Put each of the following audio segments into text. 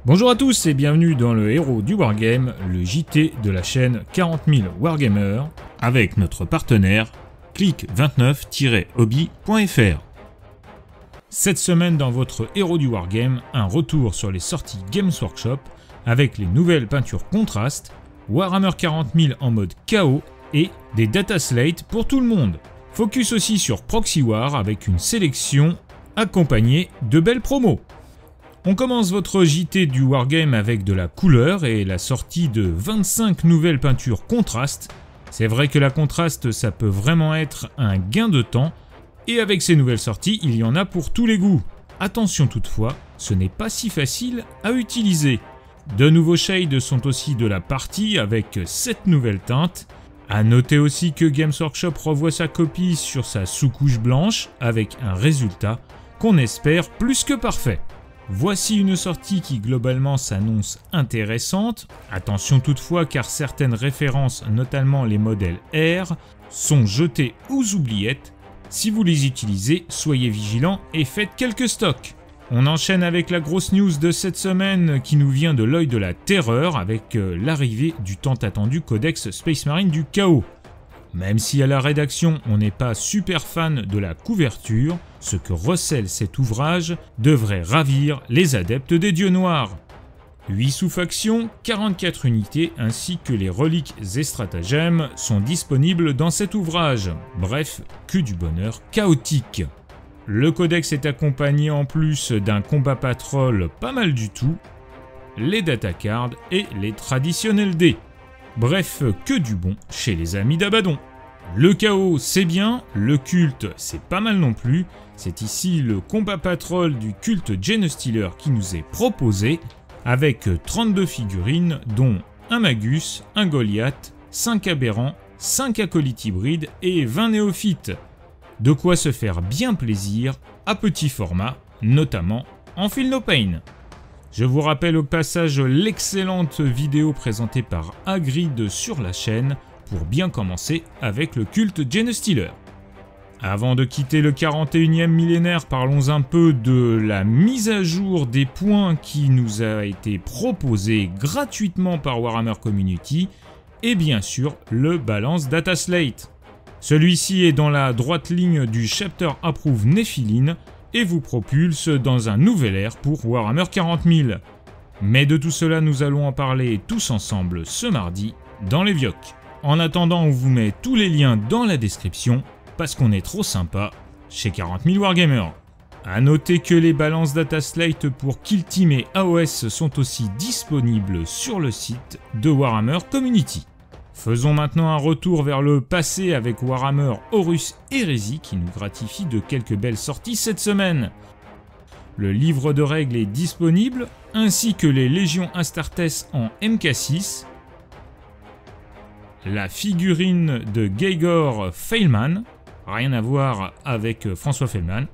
Bonjour à tous et bienvenue dans le héros du Wargame, le JT de la chaîne 40 000 Wargamers, avec notre partenaire click29-hobby.fr. Cette semaine dans votre héros du Wargame, un retour sur les sorties Games Workshop avec les nouvelles peintures contrastes, Warhammer 40 000 en mode KO et des data slates pour tout le monde. Focus aussi sur Proxy War avec une sélection accompagnée de belles promos. On commence votre JT du Wargame avec de la couleur et la sortie de 25 nouvelles peintures contrastes. C'est vrai que la contraste ça peut vraiment être un gain de temps et avec ces nouvelles sorties il y en a pour tous les goûts. Attention toutefois, ce n'est pas si facile à utiliser. De nouveaux shades sont aussi de la partie avec 7 nouvelles teintes. A noter aussi que Games Workshop revoit sa copie sur sa sous-couche blanche avec un résultat qu'on espère plus que parfait. Voici une sortie qui globalement s'annonce intéressante. Attention toutefois car certaines références, notamment les modèles R, sont jetées aux oubliettes. Si vous les utilisez, soyez vigilants et faites quelques stocks. On enchaîne avec la grosse news de cette semaine qui nous vient de l'œil de la terreur avec l'arrivée du tant attendu codex Space Marine du Chaos. Même si à la rédaction on n'est pas super fan de la couverture, ce que recèle cet ouvrage devrait ravir les adeptes des dieux noirs. 8 sous-factions, 44 unités ainsi que les reliques et stratagèmes sont disponibles dans cet ouvrage. Bref, que du bonheur chaotique. Le codex est accompagné en plus d'un combat patrol pas mal du tout, les datacards et les traditionnels dés. Bref, que du bon chez les amis d'Abaddon. Le chaos c'est bien, le culte c'est pas mal non plus, c'est ici le combat patrol du culte Genestealer qui nous est proposé, avec 32 figurines dont un Magus, un Goliath, 5 aberrants, 5 acolytes hybrides et 20 néophytes. De quoi se faire bien plaisir à petit format, notamment en Feel No Pain. Je vous rappelle au passage l'excellente vidéo présentée par Hagrid sur la chaîne pour bien commencer avec le culte Genestealer. Avant de quitter le 41e millénaire, parlons un peu de la mise à jour des points qui nous a été proposée gratuitement par Warhammer Community et bien sûr le Balance Data Slate. Celui-ci est dans la droite ligne du Chapter Approve Nephilim et vous propulse dans un nouvel ère pour Warhammer 40 000. Mais de tout cela, nous allons en parler tous ensemble ce mardi dans les Vioc. En attendant, on vous met tous les liens dans la description parce qu'on est trop sympa chez 40 000 Wargamers. A noter que les balances data slate pour Kill Team et AOS sont aussi disponibles sur le site de Warhammer Community. Faisons maintenant un retour vers le passé avec Warhammer Horus Heresy qui nous gratifie de quelques belles sorties cette semaine. Le livre de règles est disponible, ainsi que les Légions Astartes en MK6, la figurine de Geigor Feilman, rien à voir avec François Feilman,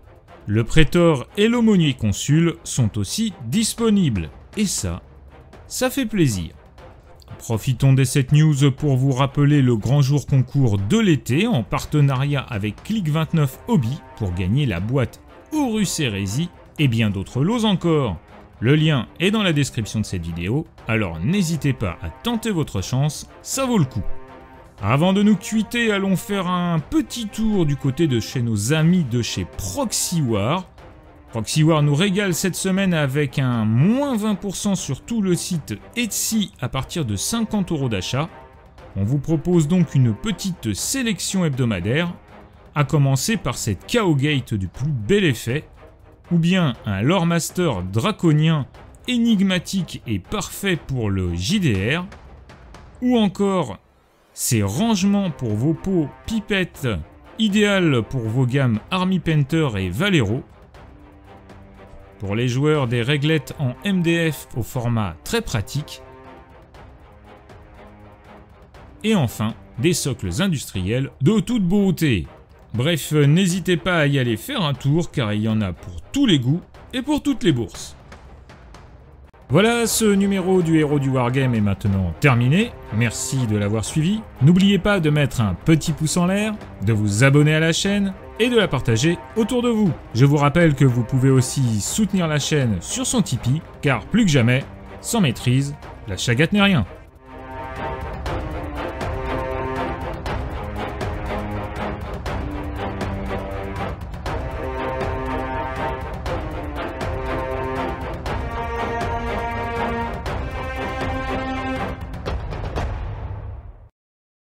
le prétor et l'aumônier consul sont aussi disponibles, et ça fait plaisir. Profitons de cette news pour vous rappeler le grand jour concours de l'été en partenariat avec Click29 Hobby pour gagner la boîte Horus Heresy et bien d'autres lots encore. Le lien est dans la description de cette vidéo, alors n'hésitez pas à tenter votre chance, ça vaut le coup. Avant de nous quitter, allons faire un petit tour du côté de chez nos amis de chez Proxy War. Proxy War nous régale cette semaine avec un moins 20% sur tout le site Etsy à partir de 50 € d'achat. On vous propose donc une petite sélection hebdomadaire, à commencer par cette Chaos Gate du plus bel effet, ou bien un Lore Master draconien énigmatique et parfait pour le JDR, ou encore ces rangements pour vos pots pipettes, idéal pour vos gammes Army Painter et Valero, pour les joueurs des réglettes en MDF au format très pratique, et enfin des socles industriels de toute beauté. Bref, n'hésitez pas à y aller faire un tour car il y en a pour tous les goûts et pour toutes les bourses. Voilà, ce numéro du héros du Wargame est maintenant terminé, merci de l'avoir suivi. N'oubliez pas de mettre un petit pouce en l'air, de vous abonner à la chaîne et de la partager autour de vous. Je vous rappelle que vous pouvez aussi soutenir la chaîne sur son Tipeee, car plus que jamais, Sans maîtrise, la chagate n'est rien.